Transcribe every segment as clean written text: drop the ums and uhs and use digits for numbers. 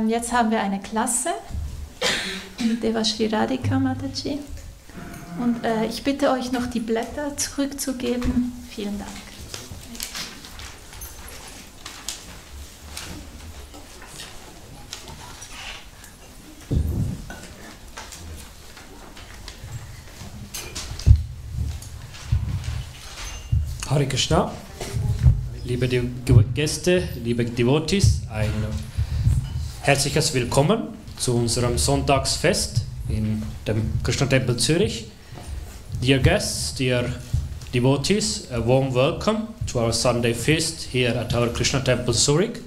jetzt haben wir eine Klasse, Devasri Radhika Mataji. Und ich bitte euch noch die Blätter zurückzugeben. Vielen Dank. Hare Krishna, liebe Gäste, liebe Devotees, ein herzliches Willkommen zu unserem Sonntagsfest in dem Krishna-Tempel Zürich. Dear guests, dear devotees, a warm welcome to our Sunday feast here at our Krishna Temple Zurich.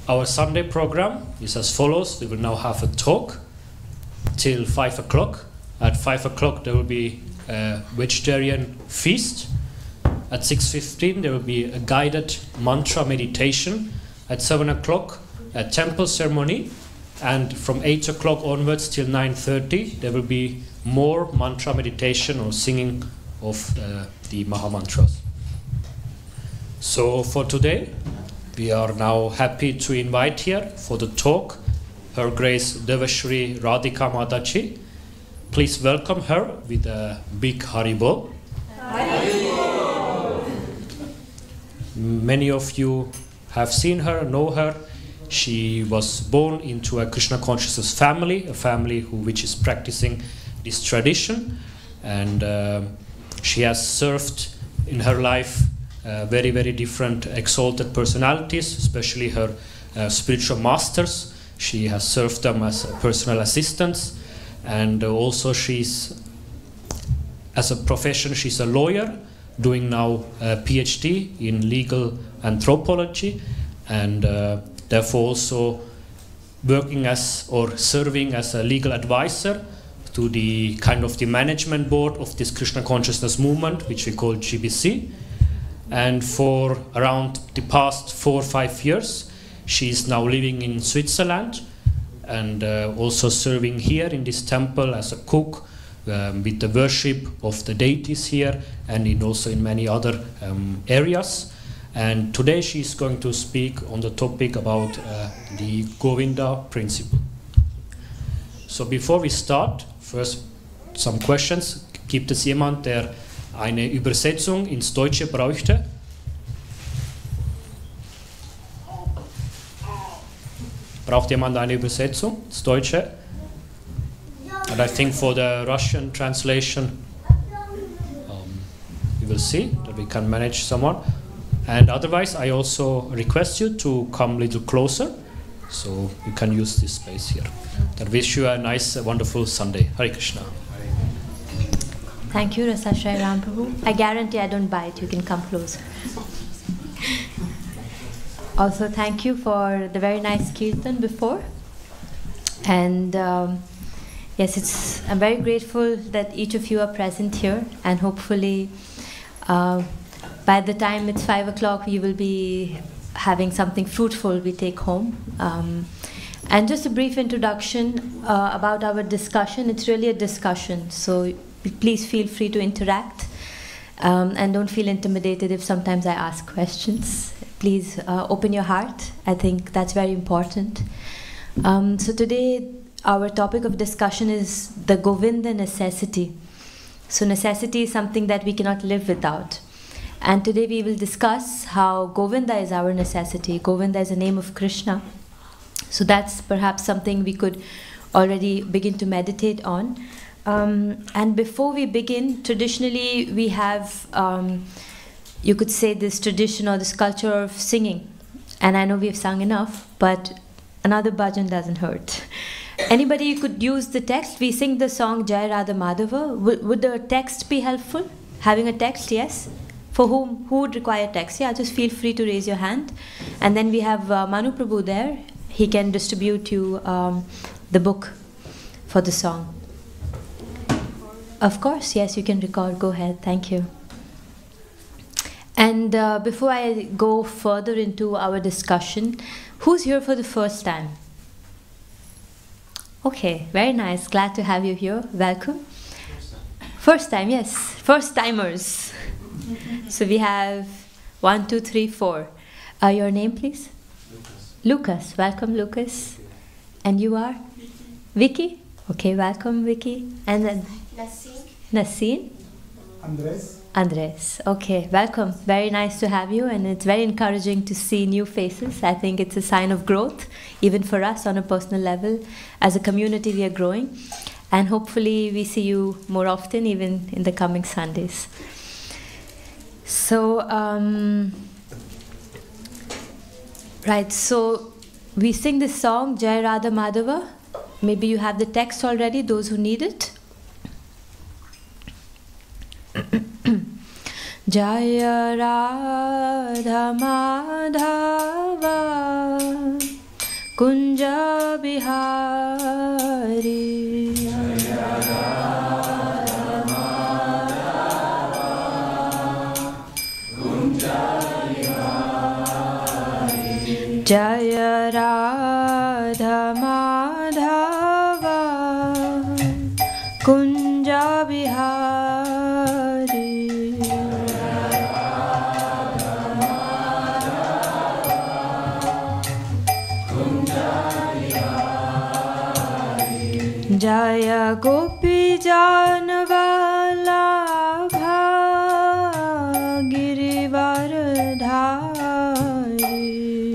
Our Sunday program is as follows. We will now have a talk till 5 o'clock. At 5 o'clock there will be a vegetarian feast. At 6:15 there will be a guided mantra meditation. At 7 o'clock a temple ceremony, and from 8 o'clock onwards till 9:30 there will be more mantra meditation or singing of the Maha Mantras. So for today we are now happy to invite here for the talk Her Grace Devasri Radhika Mataji. Please welcome her with a big Haribol. Many of you have seen her, know her. She was born into a Krishna consciousness family, a family which is practicing this tradition, and she has served in her life very, very different exalted personalities, especially her spiritual masters. She has served them as personal assistants, and also she's, as a profession, she's a lawyer, doing now a PhD in legal anthropology, and therefore also working as or serving as a legal advisor to the kind of the management board of this Krishna consciousness movement, which we call GBC. And for around the past 4 or 5 years she is now living in Switzerland, and also serving here in this temple as a cook, with the worship of the deities here, and also in many other areas. And today she is going to speak on the topic about the Govinda principle. So before we start, first some questions. Gibt es jemand, der eine Übersetzung ins Deutsche bräuchte? Braucht jemand eine Übersetzung ins Deutsche? And I think for the Russian translation, we will see that we can manage someone. And otherwise, I also request you to come a little closer, so you can use this space here. I wish you a nice, wonderful Sunday. Hare Krishna. Thank you, Rasa Shai Ram Prabhu. I guarantee I don't bite. You can come closer. Also, thank you for the very nice kirtan before. And yes, I'm very grateful that each of you are present here, and hopefully by the time it's 5 o'clock you will be having something fruitful we take home. And just a brief introduction about our discussion. It's really a discussion, so please feel free to interact, and don't feel intimidated if sometimes I ask questions. Please open your heart. I think that's very important. So today our topic of discussion is the Govinda necessity. So necessity is something that we cannot live without. And today we will discuss how Govinda is our necessity. Govinda is a name of Krishna. So that's perhaps something we could already begin to meditate on. And before we begin, traditionally we have, you could say, this tradition or this culture of singing. And I know we have sung enough, but another bhajan doesn't hurt. Anybody could use the text. We sing the song Jai Radha Madhava. Would the text be helpful? Having a text, yes? For whom? Who would require text? Yeah, just feel free to raise your hand. And then we have Manu Prabhu there. He can distribute you the book for the song. Of course, yes, you can record. Go ahead. Thank you. And before I go further into our discussion, who's here for the first time? Okay, very nice. Glad to have you here. Welcome. First time, yes. First timers. So we have 1, 2, 3, 4. Your name, please? Lucas. Welcome, Lucas. And you are? Vicky? Okay, welcome, Vicky. And then? Naseen? Andres. Okay, welcome. Very nice to have you, and it's very encouraging to see new faces. I think it's a sign of growth, even for us on a personal level. As a community, we are growing, and hopefully we see you more often, even in the coming Sundays. So, right, so we sing this song, Jai Radha Madhava. Maybe you have the text already, those who need it. Jaya Radha Madhava Kunja Bihari Jaya Radha Madhava Kunja Bihari Jaya Radha Madhava Kunja Bihari Jaya Gopi Janvala Girivardhari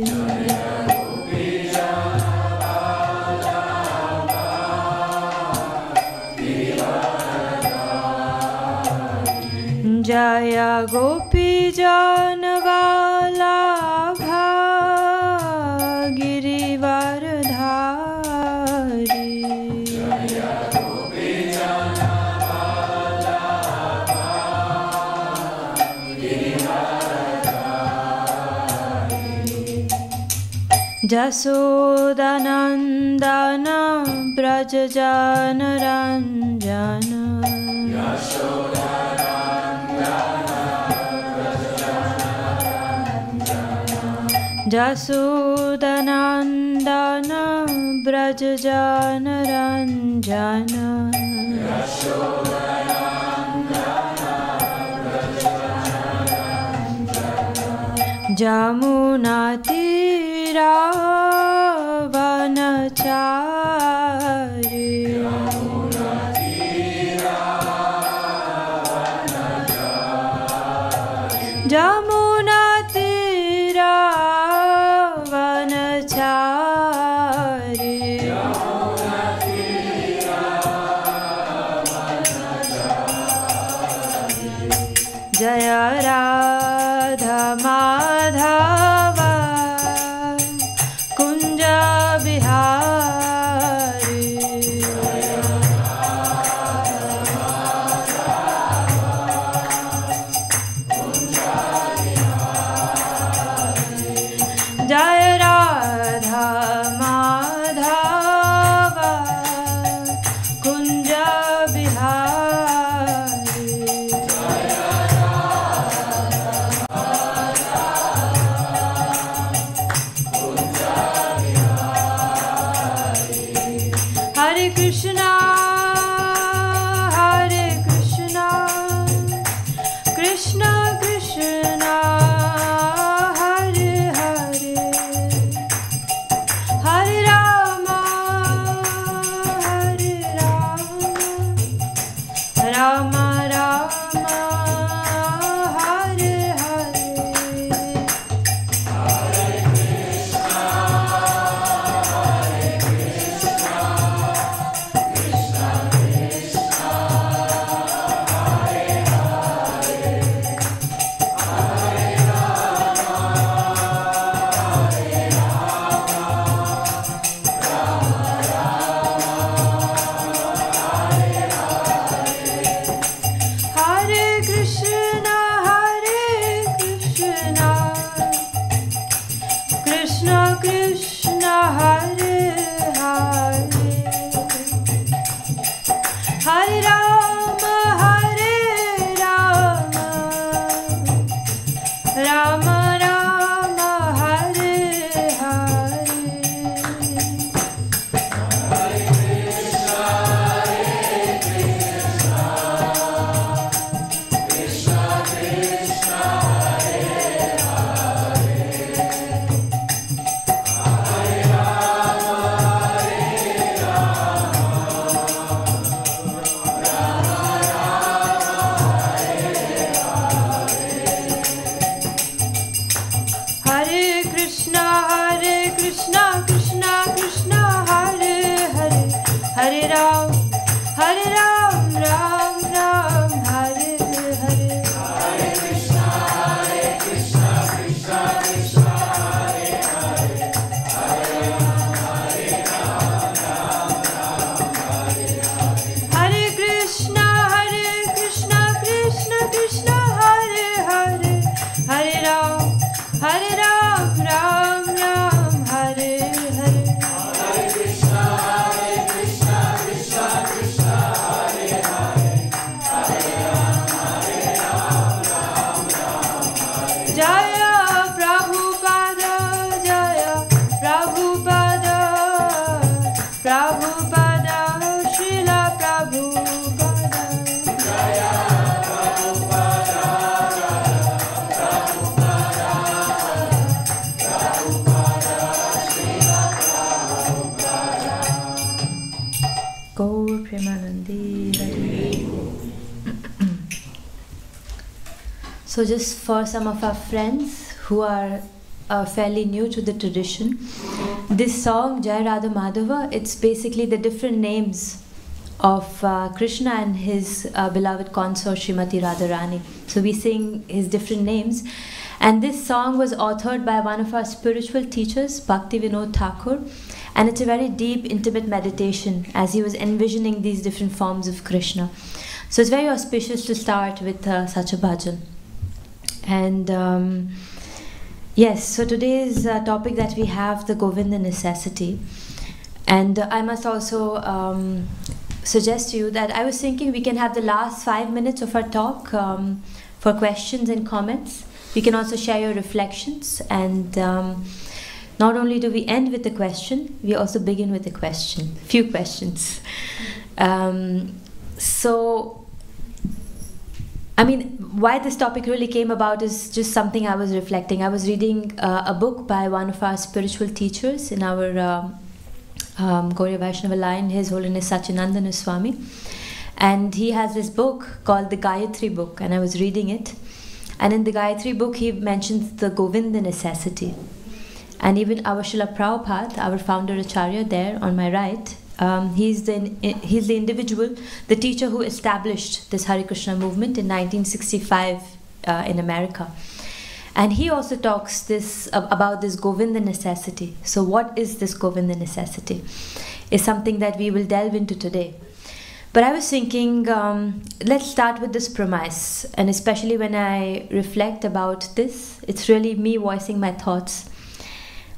Jaya Gopi Janvala Girivardhari Jaya Gopi Janvala Girivardhari Jasodanandana Brajajana Ranjana Jasodanandana Brajajana Ranjana Jamuna Tira Vanachari Jamuna Tira Vanachari Jaya Radha Madhava Kunja Bihari Jaya Radha Madhava Kunja Bihari Hare Krishna, Hare Krishna, Krishna Krishna, Hare Hare, Hare Rama, Hare Rama, Rama Rama, Hare Hare. Krishna Prabhupada, Srila Prabhupada. Jaya Prabhupada, Prabhupada, Prabhupada, Srila Prabhupada. Gaur Premanandi. So just for some of our friends who are fairly new to the tradition, this song, Jai Radha Madhava, it's basically the different names of Krishna and his beloved consort Srimati Radharani. So we sing his different names. And this song was authored by one of our spiritual teachers, Bhakti Vinod Thakur. And it's a very deep, intimate meditation as he was envisioning these different forms of Krishna. So it's very auspicious to start with such a bhajan. And yes, so today's topic that we have, the Govinda necessity. And I must also suggest to you that I was thinking we can have the last 5 minutes of our talk for questions and comments. We can also share your reflections. And not only do we end with a question, we also begin with a question, few questions. So, I mean, why this topic really came about is just something I was reflecting. I was reading a book by one of our spiritual teachers in our Gauriya Vaishnava line, His Holiness Sachinandana Swami. And he has this book called the Gayatri book, and I was reading it. And in the Gayatri book, he mentions the Govinda necessity. And even our Srila Prabhupada, our founder Acharya there on my right, he's the individual, the teacher who established this Hare Krishna movement in 1965 in America. And he also talks about this Govinda necessity. So what is this Govinda necessity? Is something that we will delve into today. But I was thinking, let's start with this premise. And especially when I reflect about this, it's really me voicing my thoughts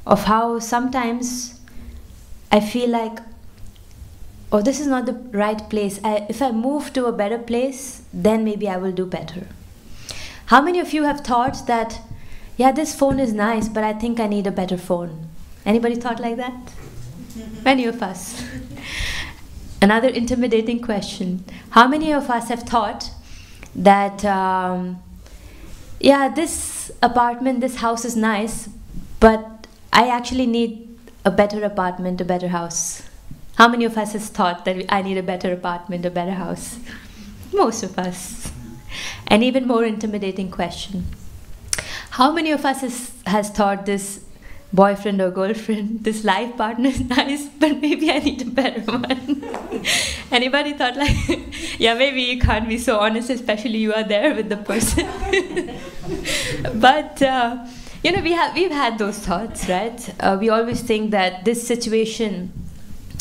of how sometimes I feel like, oh, this is not the right place. If I move to a better place, then maybe I will do better. How many of you have thought that, yeah, this phone is nice, but I think I need a better phone? Anybody thought like that? Many of us. Another intimidating question. How many of us have thought that, yeah, this apartment, this house is nice, but I actually need a better apartment, a better house? How many of us has thought that I need a better apartment, a better house? Most of us. An even more intimidating question. How many of us has thought this boyfriend or girlfriend, this life partner is nice, but maybe I need a better one? Anybody thought like, yeah, maybe you can't be so honest, especially you are there with the person. But you know, we've had those thoughts, right? We always think that this situation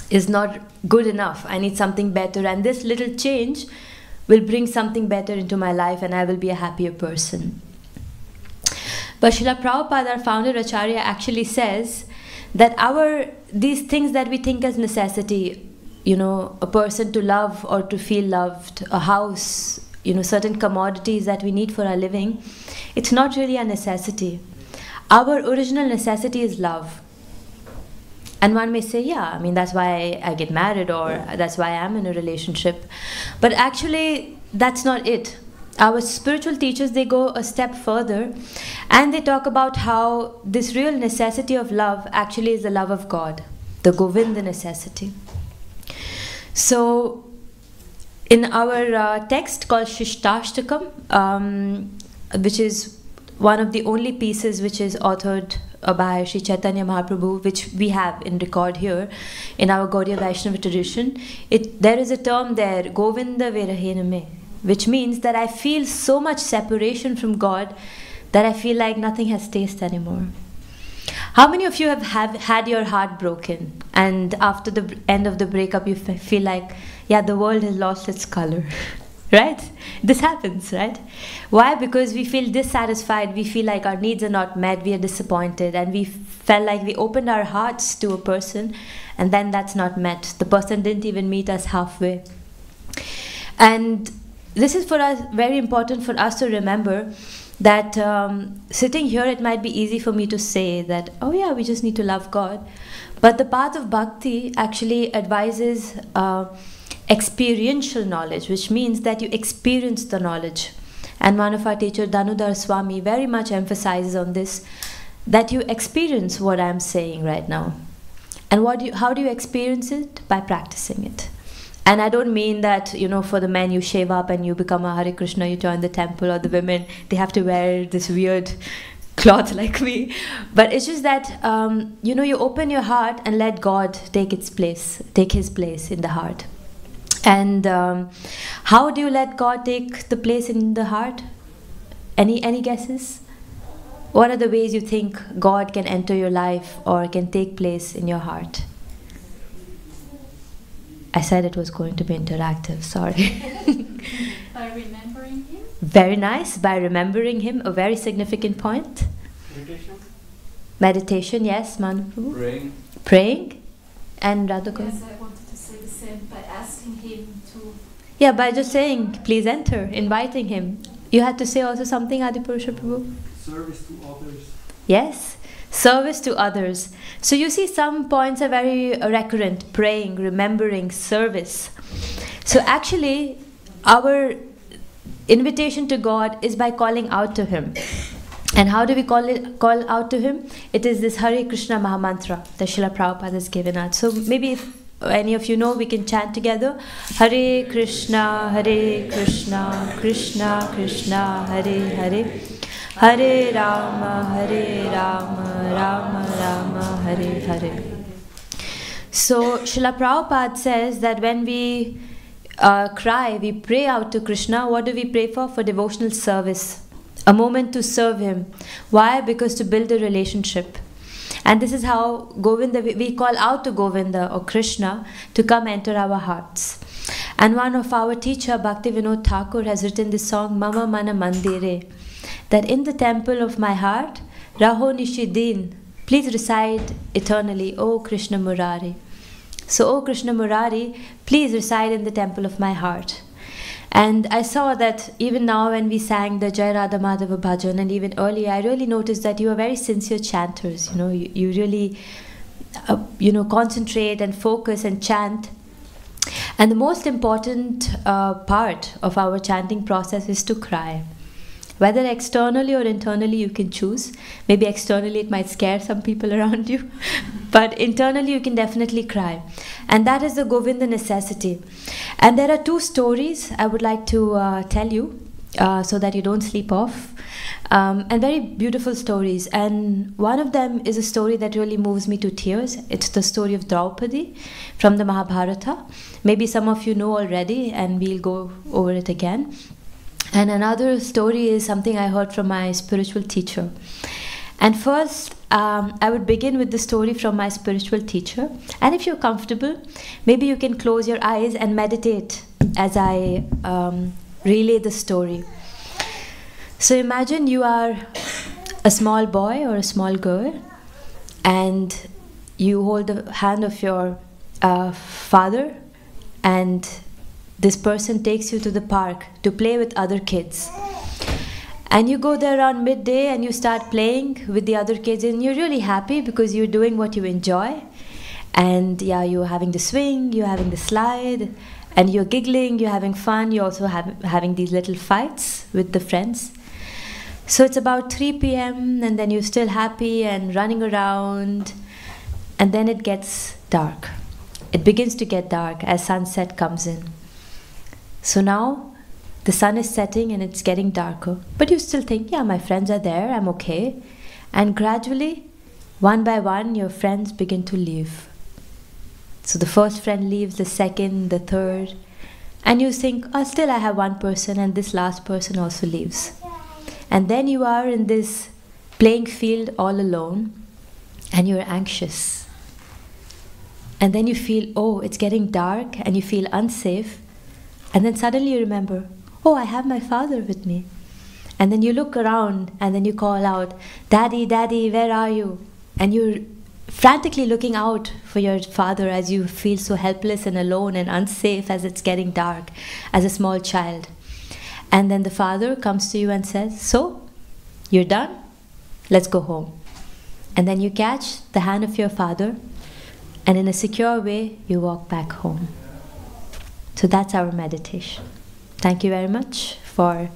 is not good enough. I need something better, and this little change will bring something better into my life, and I will be a happier person. But Srila Prabhupada, our founder Acharya, actually says that these things that we think as necessity, you know, a person to love or to feel loved, a house, you know, certain commodities that we need for our living, it's not really a necessity. Our original necessity is love. And one may say, yeah, I mean, that's why I get married, or that's why I'm in a relationship. But actually, that's not it. Our spiritual teachers, they go a step further, and they talk about how this real necessity of love actually is the love of God, the Govinda necessity. So, in our text called Shishtashtakam, which is one of the only pieces which is authored by Sri Chaitanya Mahaprabhu, which we have in record here in our Gaudiya Vaishnava tradition, there is a term there, Govinda Virahena Me, which means that I feel so much separation from God that I feel like nothing has taste anymore. How many of you have had your heart broken, and after the end of the breakup you feel like, yeah, the world has lost its color? Right? This happens, right? Why? Because we feel dissatisfied, we feel like our needs are not met, we are disappointed, and we felt like we opened our hearts to a person, and then that's not met. The person didn't even meet us halfway. And this is for us very important for us to remember that sitting here it might be easy for me to say that, oh yeah, we just need to love God. But the path of bhakti actually advises experiential knowledge, which means that you experience the knowledge. And one of our teachers, Danudhar Swami, very much emphasizes on this, that you experience what I'm saying right now. And how do you experience it? By practicing it. And I don't mean that, you know, for the men you shave up and you become a Hare Krishna, you join the temple, or the women, they have to wear this weird cloth like me. But it's just that, you know, you open your heart and let God take his place in the heart. And how do you let God take the place in the heart? Any guesses? What are the ways you think God can enter your life or can take place in your heart? I said it was going to be interactive, sorry. By remembering him? Very nice, by remembering him, a very significant point. Meditation? Meditation, yes, Manuprabhu. Praying. Praying? And Radhika? Yes, I wanted to say the same, by asking him to... Yeah, by just saying, please enter, inviting him. You had to say also something, Adipurusha Prabhu? Service to others. Yes, service to others. So you see some points are very recurrent, praying, remembering, service. So actually, our invitation to God is by calling out to him. And how do we call out to him? It is this Hare Krishna Mahamantra that Srila Prabhupada has given us. So maybe if any of you know, we can chant together. Hare Krishna, Krishna Krishna, Hare Hare. Hare Rama, Rama Rama, Hare Hare. So Srila Prabhupada says that when we cry, we pray out to Krishna. What do we pray for? For devotional service. A moment to serve him. Why? Because to build a relationship. And this is how Govinda, we call out to Govinda or Krishna to come enter our hearts. And one of our teacher, Bhakti Vinod Thakur, has written this song, Mama Mana Mandire, that in the temple of my heart, Raho Nishidin, please reside eternally, O Krishna Murari. So, O Krishna Murari, please reside in the temple of my heart. And I saw that even now when we sang the Jai Radha Madhava Bhajan, and even earlier, I really noticed that you are very sincere chanters. You know, you really, concentrate and focus and chant. And the most important part of our chanting process is to cry. Whether externally or internally, you can choose. Maybe externally it might scare some people around you, but internally you can definitely cry. And that is the Govinda necessity. And there are two stories I would like to tell you so that you don't sleep off. And very beautiful stories. And one of them is a story that really moves me to tears. It's the story of Draupadi from the Mahabharata. Maybe some of you know already, and we'll go over it again. And another story is something I heard from my spiritual teacher. And first, I would begin with the story from my spiritual teacher. And if you're comfortable, maybe you can close your eyes and meditate as I relay the story. So imagine you are a small boy or a small girl, and you hold the hand of your father, and this person takes you to the park to play with other kids. And you go there around midday and you start playing with the other kids, and you're really happy because you're doing what you enjoy. And yeah, you're having the swing, you're having the slide, and you're giggling, you're having fun, you're also having these little fights with the friends. So it's about 3 p.m. and then you're still happy and running around, and then it gets dark. It begins to get dark as sunset comes in. So now the sun is setting and it's getting darker, but you still think, yeah, my friends are there, I'm okay. And gradually, one by one, your friends begin to leave. So the first friend leaves, the second, the third, and you think, oh, still I have one person, and this last person also leaves. And then you are in this playing field all alone, and you're anxious. And then you feel, oh, it's getting dark, and you feel unsafe. And then suddenly you remember, oh, I have my father with me. And then you look around and then you call out, Daddy, Daddy, where are you? And you're frantically looking out for your father as you feel so helpless and alone and unsafe as it's getting dark, as a small child. And then the father comes to you and says, so, You're done? Let's go home. And then you catch the hand of your father, and in a secure way, you walk back home. So that's our meditation. Thank you very much for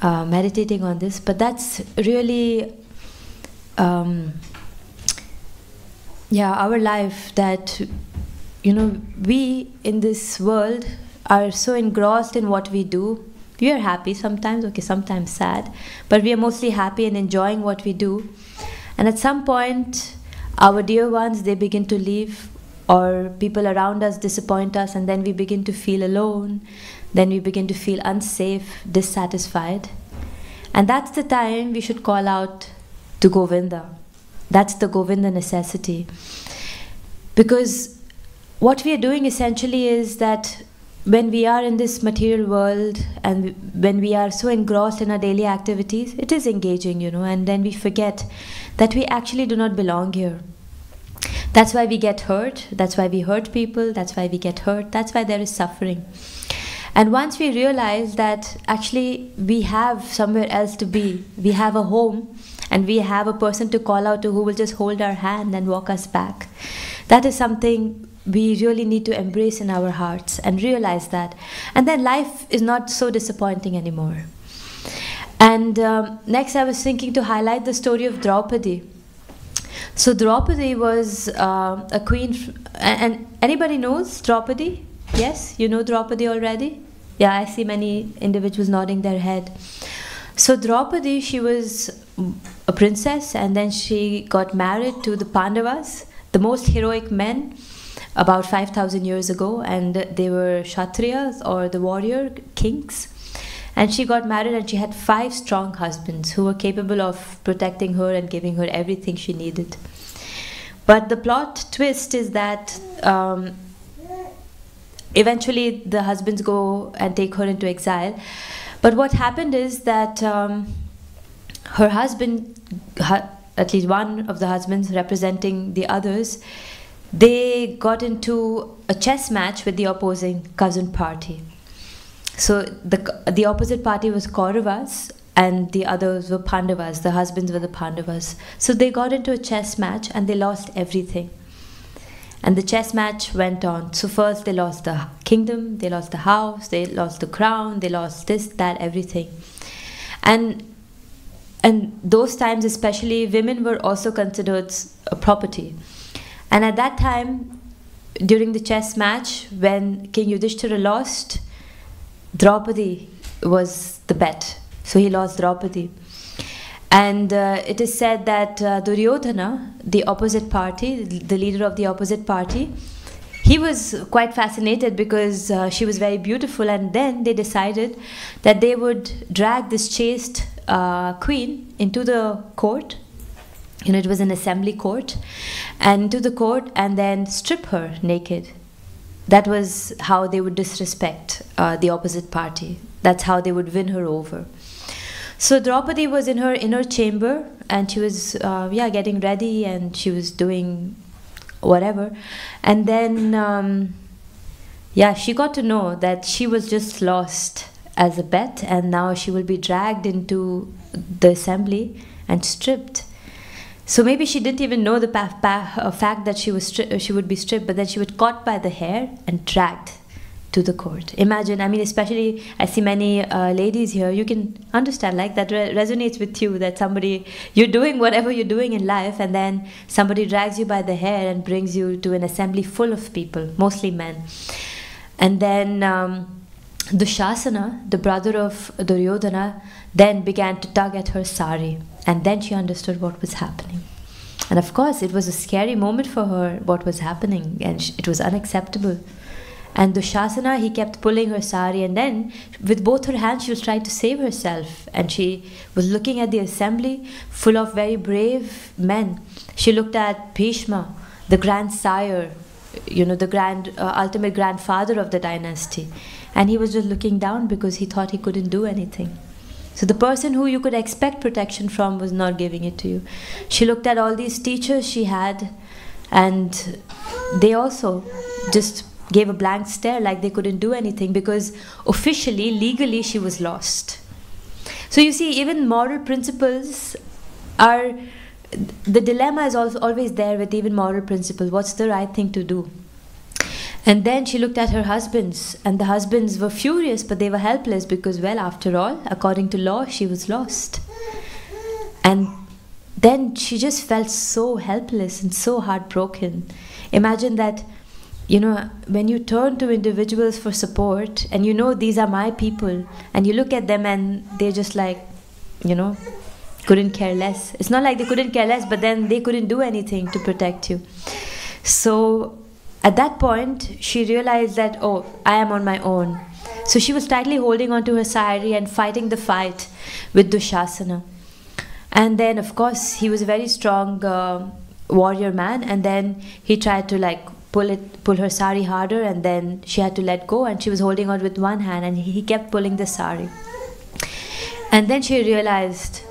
meditating on this. But that's really, our life, that, we in this world are so engrossed in what we do. We are happy sometimes, sometimes sad, but we are mostly happy and enjoying what we do. And at some point, our dear ones, they begin to leave, or people around us disappoint us, and then we begin to feel alone, then we begin to feel unsafe, dissatisfied. And that's the time we should call out to Govinda. That's the Govinda necessity. Because what we are doing essentially is that when we are in this material world and when we are so engrossed in our daily activities, it is engaging, and then we forget that we actually do not belong here. That's why we get hurt, that's why we hurt people, that's why we get hurt, that's why there is suffering. And once we realize that actually we have somewhere else to be, we have a home, and we have a person to call out to who will just hold our hand and walk us back, that is something we really need to embrace in our hearts and realize that. And then life is not so disappointing anymore. And next I was thinking to highlight the story of Draupadi. So Draupadi was a queen, and anybody knows Draupadi? Yes, you know Draupadi already? Yeah, I see many individuals nodding their head. So Draupadi, she was a princess, and then she got married to the Pandavas, the most heroic men, about 5,000 years ago, and they were Kshatriyas, or the warrior kings. And she got married, and she had 5 strong husbands who were capable of protecting her and giving her everything she needed. But the plot twist is that eventually the husbands go and take her into exile. But what happened is that her husband, at least one of the husbands representing the others, they got into a chess match with the opposing cousin party. So the opposite party was Kauravas, and the others were Pandavas. The husbands were the Pandavas. So they got into a chess match, and they lost everything. And the chess match went on. So first they lost the kingdom, they lost the house, they lost the crown, they lost this, that, everything. And those times especially, women were also considered a property. And at that time, during the chess match, when King Yudhishthira lost, Draupadi was the bet. So he lost Draupadi. And it is said that Duryodhana, the opposite party, the leader of the opposite party, he was quite fascinated because she was very beautiful, and then they decided that they would drag this chaste queen into the court. It was an assembly court, and into the court, and then strip her naked. That was how they would disrespect the opposite party. That's how they would win her over. So Draupadi was in her inner chamber, and she was getting ready, and she was doing whatever. And then she got to know that she was just lost as a bet, and now she will be dragged into the assembly and stripped. So maybe she didn't even know the fact that she would be stripped, but then she was caught by the hair and dragged to the court. Imagine, especially I see many ladies here, you can understand, like that resonates with you, that somebody, you're doing whatever you're doing in life, and then somebody drags you by the hair and brings you to an assembly full of people, mostly men. And then Dushasana, the brother of Duryodhana, then began to tug at her sari, and then she understood what was happening. And of course, it was a scary moment for her, what was happening, and it was unacceptable. And Dushasana, he kept pulling her sari, and then with both her hands she was trying to save herself, and she was looking at the assembly full of very brave men. She looked at Bhishma, the grandsire, the ultimate grandfather of the dynasty, and he was just looking down because he thought he couldn't do anything. So the person who you could expect protection from was not giving it to you. She looked at all these teachers she had, and they also just gave a blank stare, like they couldn't do anything, because officially, legally, she was lost. So you see, even moral principles are, the dilemma is also always there with even moral principles. What's the right thing to do? And then she looked at her husbands, and the husbands were furious, but they were helpless because, well, after all, according to law, she was lost. And then she just felt so helpless and so heartbroken. Imagine that, you know, when you turn to individuals for support and you know these are my people, and you look at them and they're just like, you know, couldn't care less. It's not like they couldn't care less, but then they couldn't do anything to protect you. So at that point, she realized that, oh, I am on my own. So she was tightly holding on to her sari and fighting the fight with Dushasana. And then, of course, he was a very strong warrior man, and then he tried to like pull her sari harder, and then she had to let go, and she was holding on with one hand, and he kept pulling the sari. And then she realized,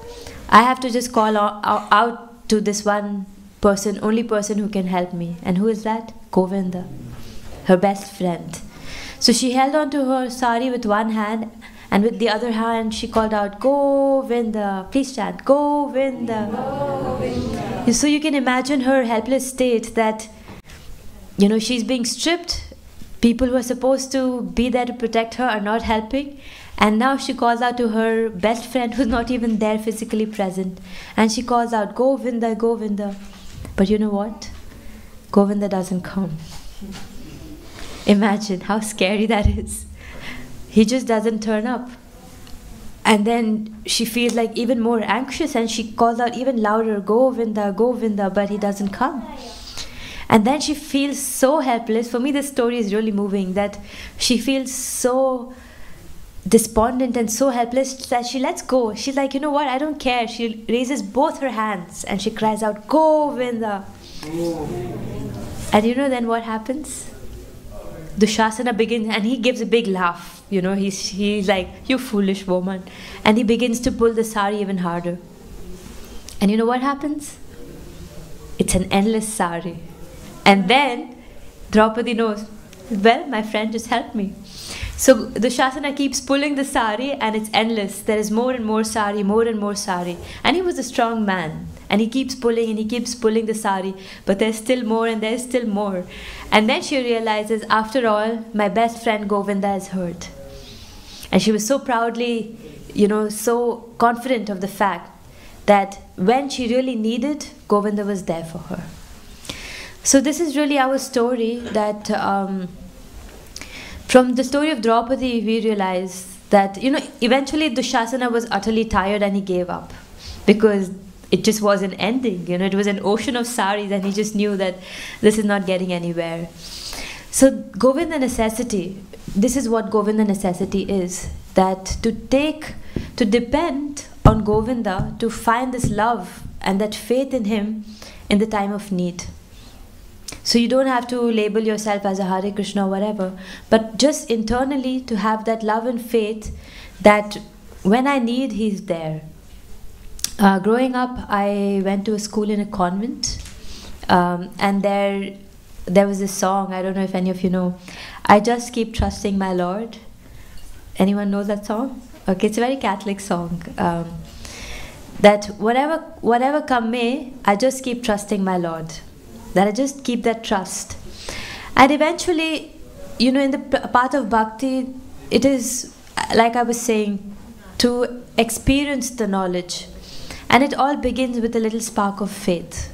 I have to just call out to this one person, only person who can help me. And who is that? Govinda, her best friend. So she held on to her sari with one hand, and with the other hand she called out, Govinda, please chant, Govinda. Govinda. So you can imagine her helpless state, that, you know, she's being stripped, people who are supposed to be there to protect her are not helping, and now she calls out to her best friend who's not even there physically present, and she calls out, Govinda, Govinda. But you know what? Govinda doesn't come. Imagine how scary that is. He just doesn't turn up. And then she feels like even more anxious, and she calls out even louder, Govinda, Govinda, but he doesn't come. And then she feels so helpless. For me, this story is really moving, that she feels so despondent and so helpless that she lets go. She's like, you know what, I don't care. She raises both her hands and she cries out, Govinda. And you know then what happens? Dushasana begins, and he gives a big laugh. You know, he's like, you foolish woman. And he begins to pull the sari even harder. And you know what happens? It's an endless sari. And then Draupadi knows, well, my friend just helped me. So Dushasana keeps pulling the sari, and it's endless. There is more and more sari, more and more sari. And he was a strong man. And he keeps pulling and he keeps pulling the sari. But there's still more and there's still more. And then she realizes, after all, my best friend Govinda is hurt. And she was so proudly, you know, so confident of the fact that when she really needed, Govinda was there for her. So this is really our story, that from the story of Draupadi, we realize that, you know, eventually Dushasana was utterly tired and he gave up, because it just wasn't ending. You know, it was an ocean of saris, and he just knew that this is not getting anywhere. So Govinda necessity, this is what Govinda necessity is, that to depend on Govinda, to find this love and that faith in him in the time of need. So you don't have to label yourself as a Hare Krishna or whatever, but just internally to have that love and faith that when I need, he's there. Growing up, I went to a school in a convent, and there was this song, I don't know if any of you know, I just keep trusting my Lord. Anyone knows that song? Okay, it's a very Catholic song. That whatever come may, I just keep trusting my Lord. That I just keep that trust. And eventually, you know, in the path of bhakti, it is, like I was saying, to experience the knowledge. And it all begins with a little spark of faith.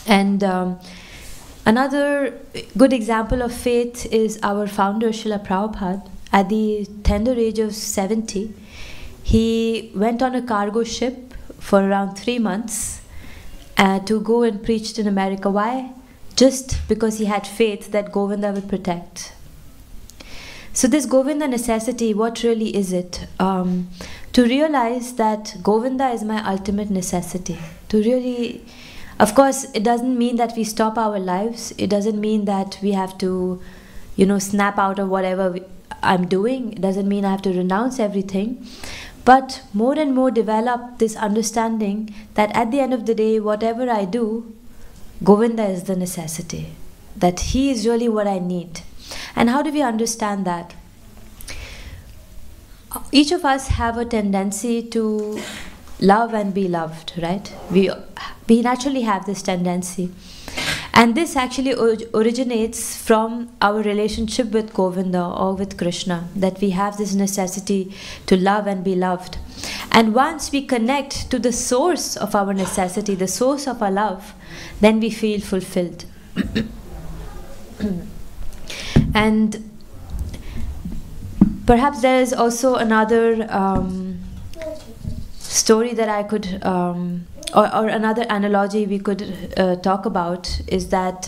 And another good example of faith is our founder, Srila Prabhupada. At the tender age of 70, he went on a cargo ship for around 3 months to go and preach in America. Why? Just because he had faith that Govinda would protect. So this Govinda necessity, what really is it? To realize that Govinda is my ultimate necessity. To really, of course, it doesn't mean that we stop our lives. It doesn't mean that we have to, you know, snap out of whatever I'm doing. It doesn't mean I have to renounce everything. But more and more develop this understanding that at the end of the day, whatever I do, Govinda is the necessity. That he is really what I need. And how do we understand that? each of us have a tendency to love and be loved, right? We naturally have this tendency. And this actually originates from our relationship with Govinda or with Krishna, that we have this necessity to love and be loved. And once we connect to the source of our necessity, the source of our love, then we feel fulfilled. And perhaps there is also another story that I could, or another analogy we could talk about, is that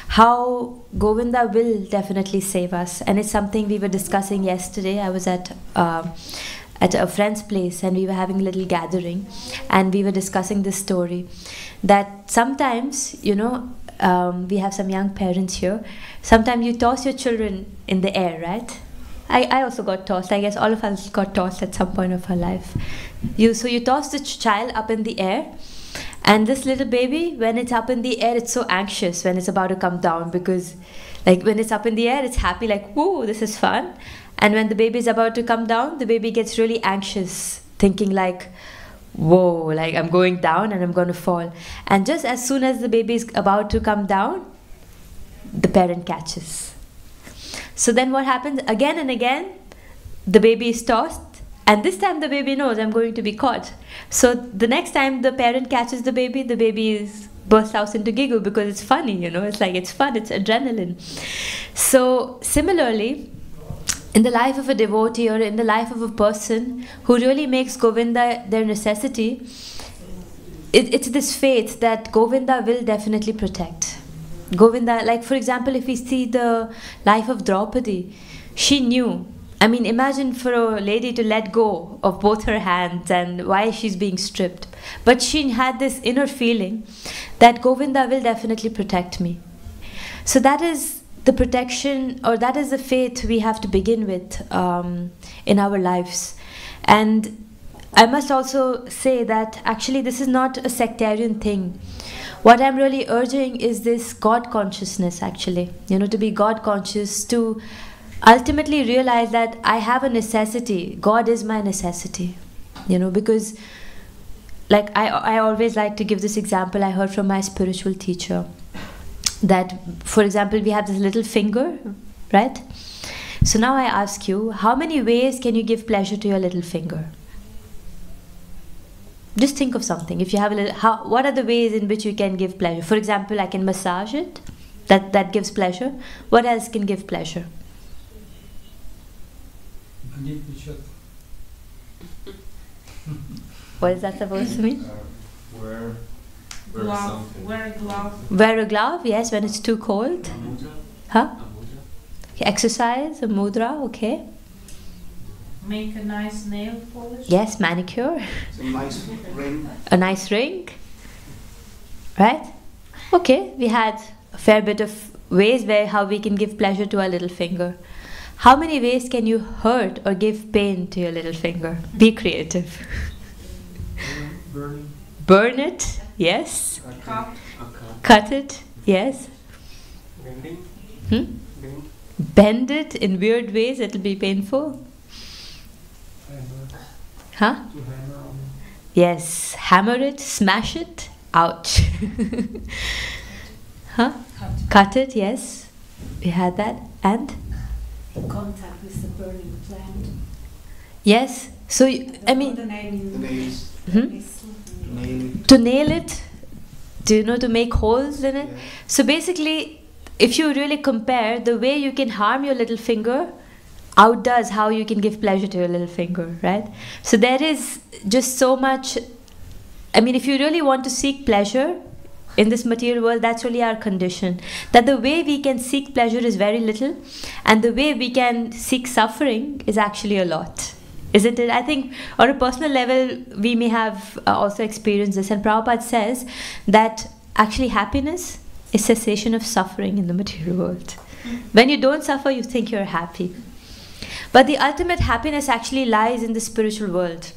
how Govinda will definitely save us. And it's something we were discussing yesterday. I was at a friend's place and we were having a little gathering and we were discussing this story, that sometimes, you know, we have some young parents here, sometimes you toss your children in the air, right? I also got tossed. I guess all of us got tossed at some point of our life. So you toss the child up in the air, and this little baby, when it's up in the air, it's so anxious when it's about to come down, because like when it's up in the air, it's happy, like, whoa, this is fun. And when the baby is about to come down, the baby gets really anxious, thinking like, whoa, like I'm going down and I'm going to fall. And just as soon as the baby is about to come down, the parent catches. So then what happens? Again and again, the baby is tossed, and this time the baby knows I'm going to be caught. So the next time the parent catches the baby bursts out into giggle because it's funny, you know, it's like it's fun, it's adrenaline. So similarly, in the life of a devotee or in the life of a person who really makes Govinda their necessity, it's this faith that Govinda will definitely protect. Govinda, like for example, if we see the life of Draupadi, she knew. I mean, imagine for a lady to let go of both her hands and why she's being stripped. But she had this inner feeling that Govinda will definitely protect me. So that is the protection, or that is the faith we have to begin with in our lives. And I must also say that actually this is not a sectarian thing. What I'm really urging is this God consciousness, actually. You know, to be God conscious, to ultimately realize that I have a necessity. God is my necessity. You know, because like I always like to give this example I heard from my spiritual teacher. That, for example, we have this little finger, right? So now I ask you, how many ways can you give pleasure to your little finger? Just think of something. If you have a little, what are the ways in which you can give pleasure? For example, I can massage it. That gives pleasure. What else can give pleasure? What is that supposed to mean? Wear something. Wear a glove. Wear a glove, yes, when it's too cold. Huh? Okay, exercise, a mudra, okay. Make a nice nail polish. Yes, manicure. A nice ring. A nice ring. Right? Okay, we had a fair bit of ways how we can give pleasure to our little finger. How many ways can you hurt or give pain to your little finger? Be creative. Burn it, yes. Cut it, yes. Bending. Bend it in weird ways, it'll be painful. Huh? Yes, hammer it, smash it, ouch. Huh? Cut it, yes. We had that. And? In contact with the burning plant. Yes. So, I mean... The Nails. To nail it, to make holes in it. Yeah. So basically, if you really compare, the way you can harm your little finger outdoes how you can give pleasure to your little finger, right? So there is just so much. I mean, if you really want to seek pleasure in this material world, that's really our condition. That the way we can seek pleasure is very little, and the way we can seek suffering is actually a lot. Isn't it? I think on a personal level, we may have also experienced this. And Prabhupada says that actually happiness is cessation of suffering in the material world. When you don't suffer, you think you're happy. But the ultimate happiness actually lies in the spiritual world.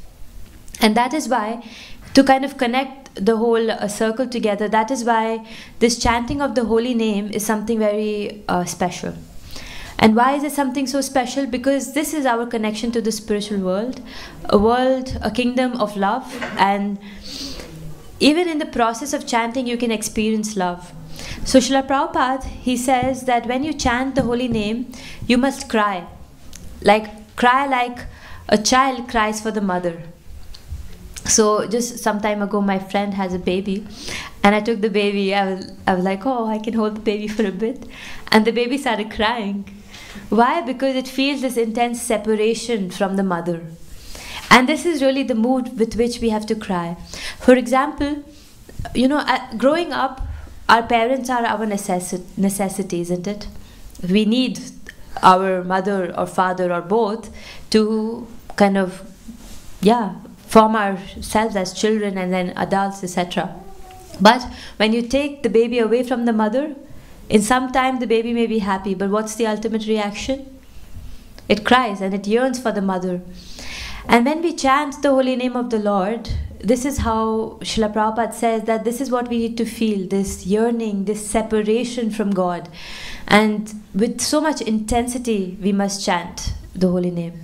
And that is why, to kind of connect the whole circle together, that is why this chanting of the holy name is something very special. And why is it something so special? Because this is our connection to the spiritual world, a kingdom of love. And even in the process of chanting, you can experience love. So Srila Prabhupada, he says that when you chant the holy name, you must cry like a child cries for the mother. So just some time ago, my friend has a baby, and I took the baby. I was like, oh, I can hold the baby for a bit. And the baby started crying. Why? Because it feels this intense separation from the mother. And this is really the mood with which we have to cry. For example, growing up, our parents are our necessity, isn't it? We need our mother or father or both to kind of, form ourselves as children and then adults, etc. But when you take the baby away from the mother, in some time the baby may be happy, but what's the ultimate reaction? It cries and it yearns for the mother. And when we chant the holy name of the Lord, this is how Srila Prabhupada says that this is what we need to feel, this yearning, this separation from God. And with so much intensity, we must chant the holy name.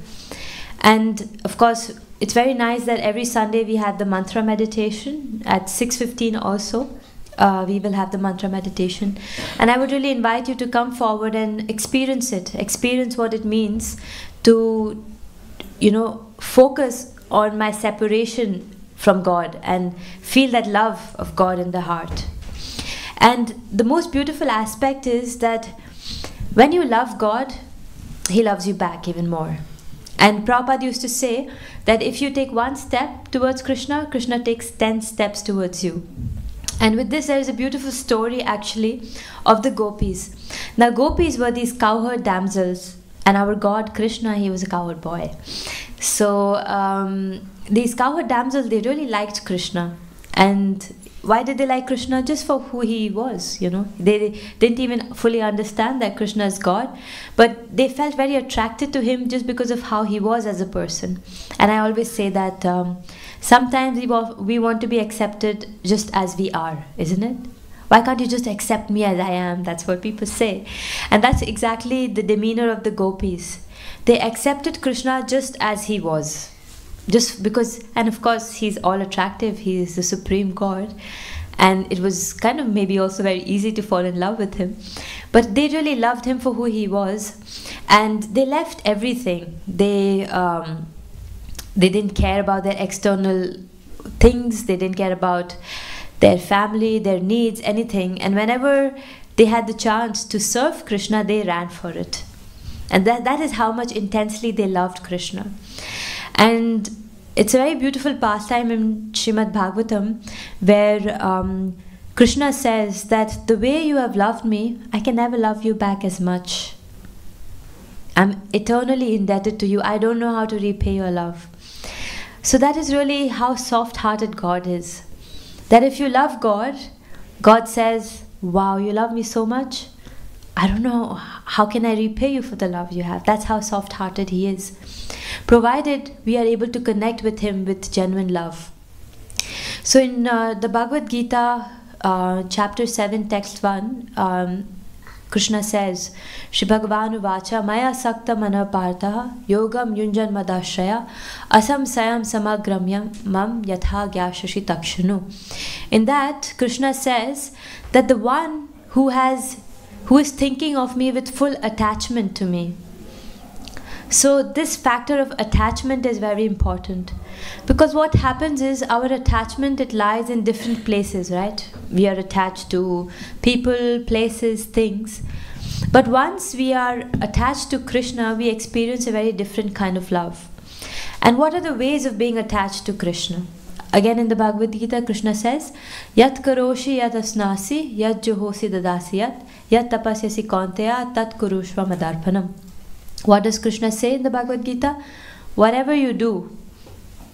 And of course, it's very nice that every Sunday we have the mantra meditation at 6:15 also. We will have the mantra meditation. And I would really invite you to come forward and experience it. Experience what it means to, focus on my separation from God and feel that love of God in the heart. And the most beautiful aspect is that when you love God, He loves you back even more. And Prabhupada used to say that if you take one step towards Krishna, Krishna takes 10 steps towards you. And with this, there is a beautiful story actually of the gopis. Now, gopis were these cowherd damsels, and our God Krishna, he was a cowherd boy. So these cowherd damsels, they really liked Krishna. And why did they like Krishna? Just for who he was, They didn't even fully understand that Krishna is God, but they felt very attracted to him just because of how he was as a person. And I always say that sometimes we want to be accepted just as we are, isn't it? Why can't you just accept me as I am? That's what people say. And that's exactly the demeanor of the gopis. They accepted Krishna just as he was. Just because, and of course, he's all attractive, he is the supreme God. And it was kind of maybe also very easy to fall in love with him. But they really loved him for who he was. And they left everything. They didn't care about their external things. They didn't care about their family, their needs, anything. And whenever they had the chance to serve Krishna, they ran for it. And that is how much intensely they loved Krishna. And it's a very beautiful pastime in Srimad Bhagavatam where Krishna says that the way you have loved me, I can never love you back as much. I'm eternally indebted to you. I don't know how to repay your love. So that is really how soft-hearted God is. That if you love God, God says, wow, you love me so much? I don't know, how can I repay you for the love you have? That's how soft-hearted he is. Provided we are able to connect with him with genuine love. So in the Bhagavad Gita, chapter 7, text 1, Krishna says, Shri Bhagavanu Vacha Maya Sakta Mana Partha Yogam Yunjan Madashraya Asam Sayam Samagramyam Mam Yatha Gyashashi Takshanu. In that, Krishna says that the one who is thinking of me with full attachment to me. So this factor of attachment is very important, because what happens is our attachment, it lies in different places, right? We are attached to people, places, things. But once we are attached to Krishna, we experience a very different kind of love. And what are the ways of being attached to Krishna? Again in the Bhagavad Gita, Krishna says, Yat karoshi yat asnasi, yat juhosi dadasiyat, yat tapasyasi kaunteya, tat kurushva madarpanam. What does Krishna say in the Bhagavad Gita? Whatever you do,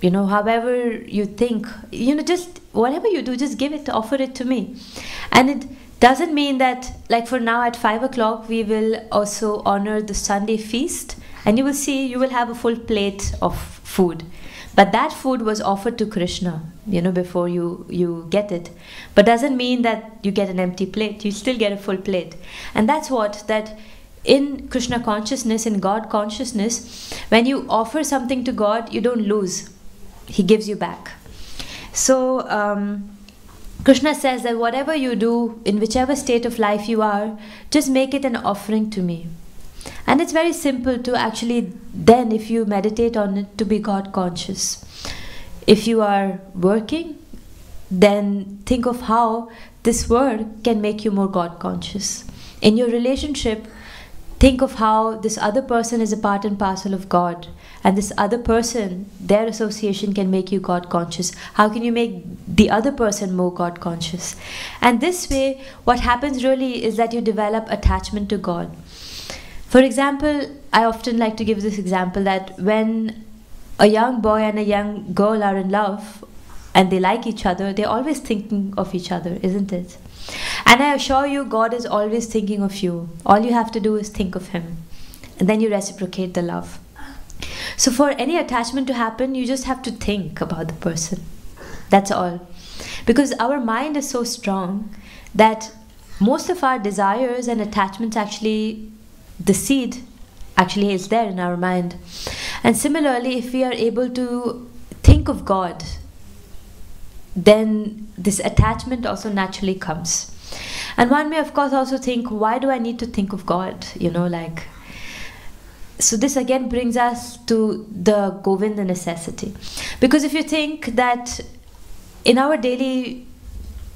however you think, just whatever you do, just give it, offer it to me. And it doesn't mean that, like for now at 5 o'clock, we will also honor the Sunday feast, and you will see, you will have a full plate of food. But that food was offered to Krishna, before you get it. But doesn't mean that you get an empty plate. You still get a full plate. And that's that in Krishna consciousness, in God consciousness, when you offer something to God, you don't lose. He gives you back. So Krishna says that whatever you do, in whichever state of life you are, just make it an offering to me. And it's very simple to actually then, if you meditate on it, to be God conscious. If you are working, then think of how this work can make you more God conscious. In your relationship, think of how this other person is a part and parcel of God, and this other person, their association can make you God conscious. How can you make the other person more God conscious? And this way, what happens really is that you develop attachment to God. For example, I often like to give this example that when a young boy and a young girl are in love and they like each other, they're always thinking of each other, isn't it? And I assure you, God is always thinking of you. All you have to do is think of Him, and then you reciprocate the love. So for any attachment to happen, you just have to think about the person. That's all. Because our mind is so strong that most of our desires and attachments actually, the seed actually is there in our mind. And similarly, if we are able to think of God, then this attachment also naturally comes. And one may of course also think, why do I need to think of God? So this again brings us to the Govinda necessity. Because if you think that in our daily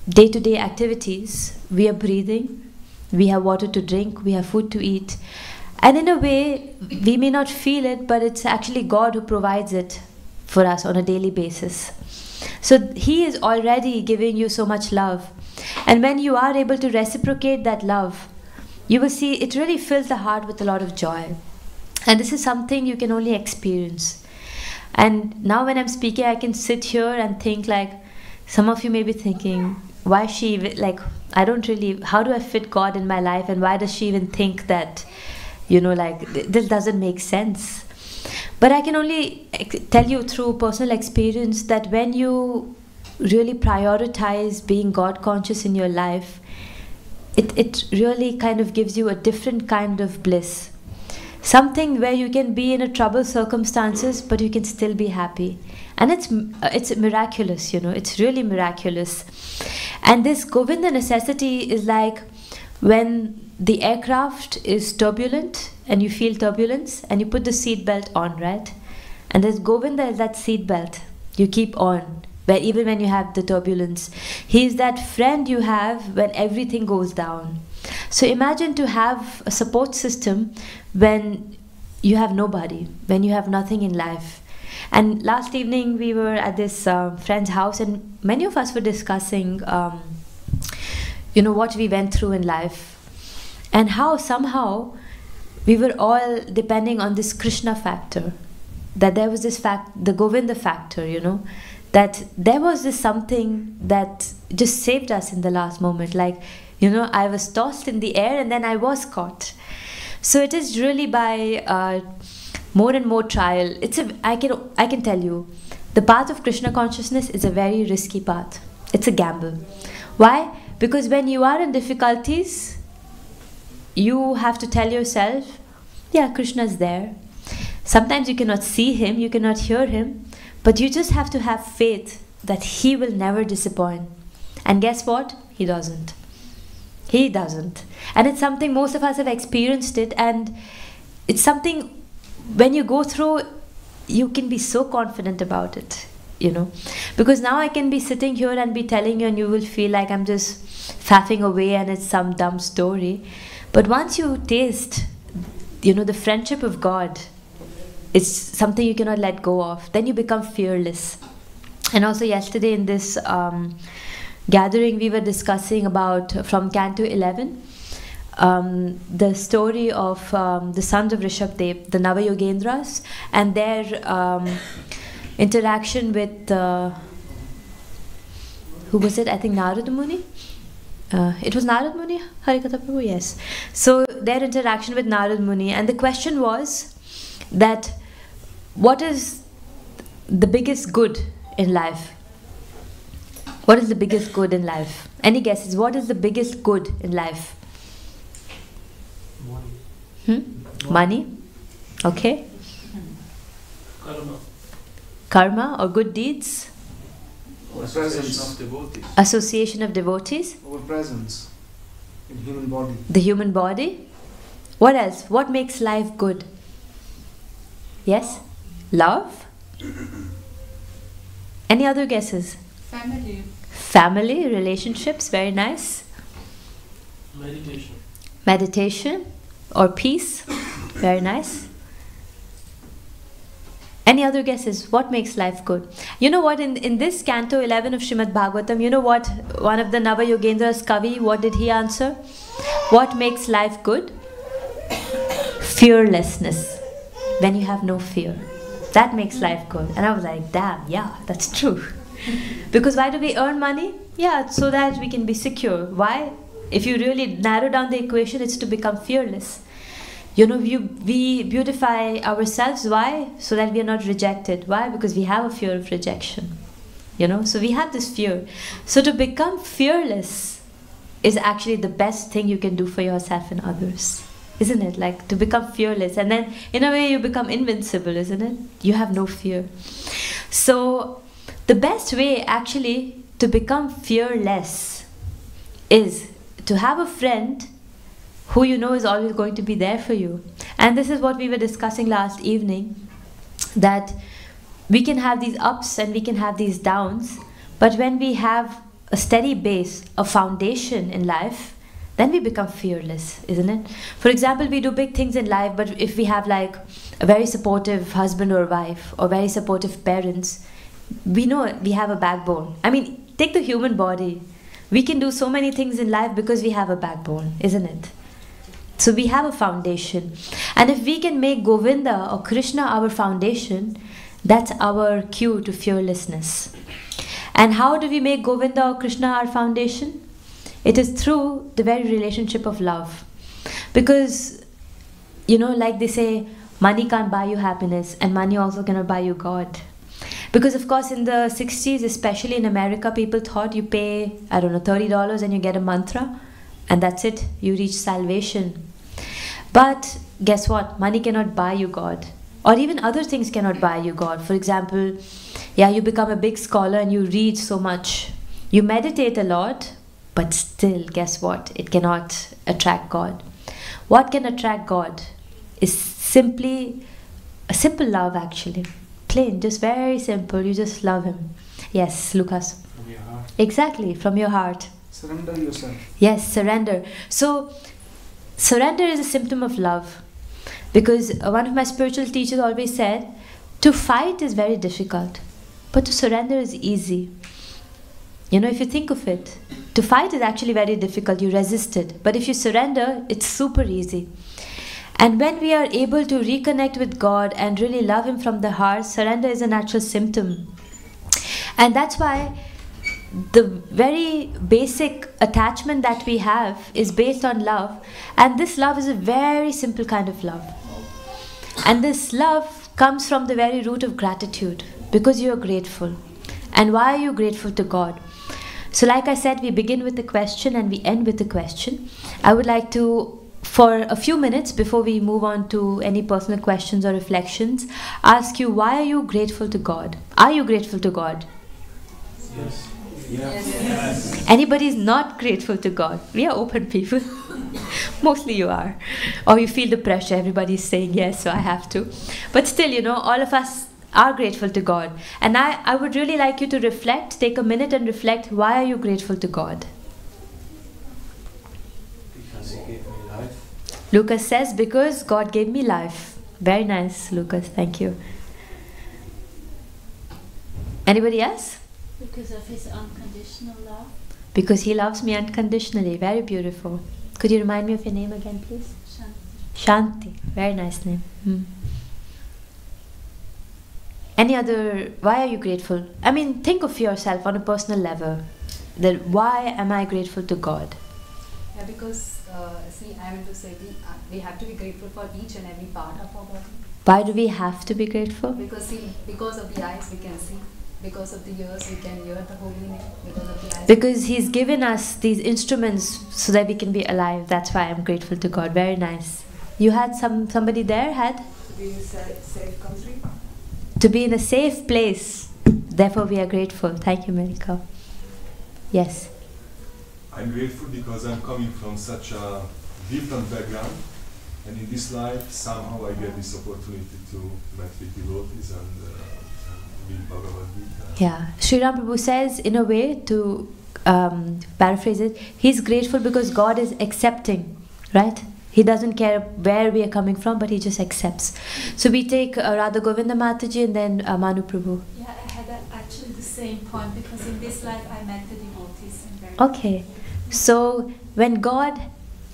day-to-day activities, we are breathing, we have water to drink, we have food to eat, and in a way, we may not feel it, but it's actually God who provides it for us on a daily basis. So He is already giving you so much love. And when you are able to reciprocate that love, you will see it really fills the heart with a lot of joy. And this is something you can only experience. And now when I'm speaking, I can sit here and think like, some of you may be thinking, why is she, I don't really, how do I fit God in my life, and why does she even think that, this doesn't make sense. But I can only tell you through personal experience that when you really prioritize being God conscious in your life, it really kind of gives you a different kind of bliss. Something where you can be in a troubled circumstances, but you can still be happy. And it's miraculous, it's really miraculous. And this Govinda necessity is like when the aircraft is turbulent and you feel turbulence and you put the seat belt on, right? And this Govinda is that seat belt you keep on, where even when you have the turbulence. He is that friend you have when everything goes down. So imagine to have a support system when you have nobody, when you have nothing in life. And last evening we were at this friend's house, and many of us were discussing what we went through in life, and how somehow we were all depending on this Krishna factor, that there was this the Govinda factor, that there was this something that just saved us in the last moment. I was tossed in the air and then I was caught. So it is really by more and more trial. I can tell you, the path of Krishna consciousness is a very risky path. It's a gamble. Why? Because when you are in difficulties, you have to tell yourself, yeah, Krishna is there. Sometimes you cannot see Him, you cannot hear Him, but you just have to have faith that He will never disappoint. And guess what? He doesn't. He doesn't. And it's something most of us have experienced it, and it's something when you go through, you can be so confident about it, Because now I can be sitting here and be telling you, and you will feel like I'm just faffing away and it's some dumb story. But once you taste, the friendship of God, it's something you cannot let go of. Then you become fearless. And also yesterday in this gathering, we were discussing about, from Canto 11, the story of the sons of Rishabdev, the Navayogendras, and their interaction with, who was it? I think Narada Muni? It was Narada Muni, Harikatha Prabhu, yes. So their interaction with Narada Muni, and the question was that what is the biggest good in life? What is the biggest good in life? Any guesses? What is the biggest good in life? Money. Money. Okay. Karma or good deeds. Association of devotees. Association of devotees. Our presence in human body. The human body. What else? What makes life good? Yes? Love? Any other guesses? Family. Family, relationships, very nice. Meditation. Meditation or peace, very nice. Any other guesses? What makes life good? You know what, in this canto 11 of Srimad Bhagavatam, you know what, one of the Nava Yogendra's Kavi, what did he answer? What makes life good? Fearlessness. When you have no fear. That makes life good. And I was like, damn, yeah, that's true. Because why do we earn money? Yeah, so that we can be secure. Why? If you really narrow down the equation, it's to become fearless. You know, we beautify ourselves. Why? So that we are not rejected. Why? Because we have a fear of rejection. You know, so we have this fear. So to become fearless is actually the best thing you can do for yourself and others. Isn't it? Like to become fearless. And then in a way you become invincible, isn't it? You have no fear. So the best way actually to become fearless is to have a friend who you know is always going to be there for you. And this is what we were discussing last evening, that we can have these ups and we can have these downs, but when we have a steady base, a foundation in life, then we become fearless, isn't it? For example, we do big things in life, but if we have like a very supportive husband or wife or very supportive parents, we know we have a backbone. I mean, take the human body. We can do so many things in life because we have a backbone, isn't it? So we have a foundation. And if we can make Govinda or Krishna our foundation, that's our cue to fearlessness. And how do we make Govinda or Krishna our foundation? It is through the very relationship of love. Because, you know, like they say, money can't buy you happiness and money also cannot buy you God. Because of course in the 60s, especially in America, people thought you pay, I don't know, $30 and you get a mantra and that's it, you reach salvation. But guess what? Money cannot buy you God. Or even other things cannot buy you God. For example, yeah, you become a big scholar and you read so much. You meditate a lot, but still, guess what? It cannot attract God. What can attract God is simply a simple love actually. Plain, just very simple. You just love Him. Yes, Lucas. From your heart. Exactly, from your heart. Surrender yourself. Yes, surrender. So, surrender is a symptom of love. Because one of my spiritual teachers always said, to fight is very difficult, but to surrender is easy. You know, if you think of it, to fight is actually very difficult, you resist it. But if you surrender, it's super easy. And when we are able to reconnect with God and really love Him from the heart, surrender is a natural symptom. And that's why the very basic attachment that we have is based on love. And this love is a very simple kind of love. And this love comes from the very root of gratitude, because you are grateful. And why are you grateful to God? So like I said, we begin with the question and we end with the question. I would like to, for a few minutes before we move on to any personal questions or reflections, ask you, why are you grateful to God? Are you grateful to God? Yes. Yes. Anybody is not grateful to God? We are open people. Mostly you are. Or you feel the pressure, everybody is saying yes, so I have to. But still, you know, all of us are grateful to God. And I would really like you to reflect, take a minute and reflect, why are you grateful to God? Because He gave me life. Lucas says, because God gave me life. Very nice, Lucas, thank you. Anybody else? Because of His unconditional love. Because He loves me unconditionally. Very beautiful. Could you remind me of your name again, please? Shanti. Shanti. Very nice name. Any other, why are you grateful? I mean, think of yourself on a personal level. That why am I grateful to God? Yeah, because, see, I want to say we have to be grateful for each and every part of our body. Why do we have to be grateful? Because, see, because of the eyes we can see. Because of the ears we can hear the holy name. Because of the eyes. Because He's given us these instruments so that we can be alive. That's why I'm grateful to God. Very nice. You had somebody there had? To be in a safe country. To be in a safe place. Therefore we are grateful. Thank you, Marika. Yes. I'm grateful because I'm coming from such a different background, and in this life somehow I get this opportunity to meet with devotees and read Bhagavad Gita. Yeah. Sri Ram Prabhu says, in a way, to paraphrase it, he's grateful because God is accepting, right? He doesn't care where we are coming from, but he just accepts. So we take Radha Govinda Mataji and then Manu Prabhu. Yeah, I had actually the same point, because in this life I met the devotees. Okay. So when God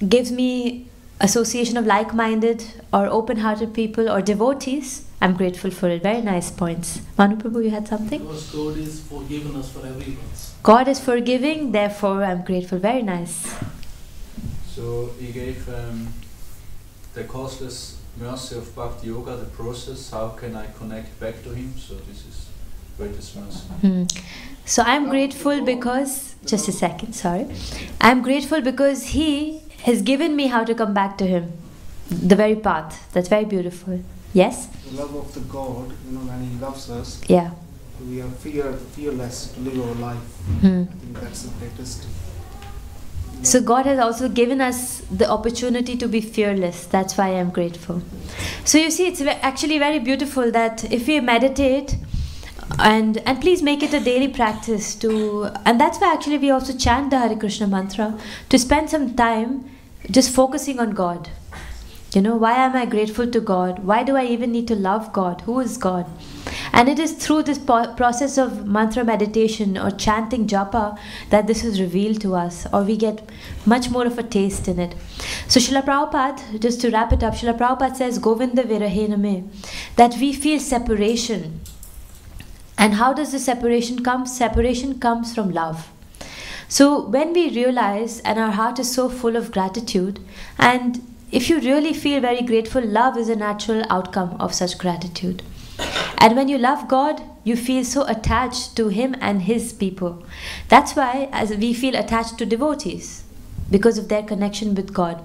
gives me association of like-minded or open-hearted people or devotees, I'm grateful for it. Very nice points. Manu Prabhu, you had something? Because God is forgiven us for everyone. God is forgiving, therefore I'm grateful. Very nice. So he gave the causeless mercy of Bhakti Yoga, the process. How can I connect back to him? So this is greatest mercy. So I'm grateful because, just a second, sorry. I'm grateful because he has given me how to come back to him. The very path. That's very beautiful. Yes? The love of the God, when he loves us, yeah. We are fearless to live our life. I think that's the greatest. So God has also given us the opportunity to be fearless. That's why I'm grateful. So you see, it's actually very beautiful that if we meditate, and please make it a daily practice to, and that's why actually we also chant the Hare Krishna mantra, to spend some time just focusing on God. Why am I grateful to God? Why do I even need to love God? Who is God? And it is through this process of mantra meditation or chanting japa that this is revealed to us, or we get much more of a taste in it. So Srila Prabhupada, just to wrap it up, Srila Prabhupada says, Govinda virahena me, that we feel separation. And how does the separation come? Separation comes from love. So when we realize, and our heart is so full of gratitude, and if you really feel very grateful, love is a natural outcome of such gratitude. And when you love God, you feel so attached to Him and His people. That's why as we feel attached to devotees, because of their connection with God.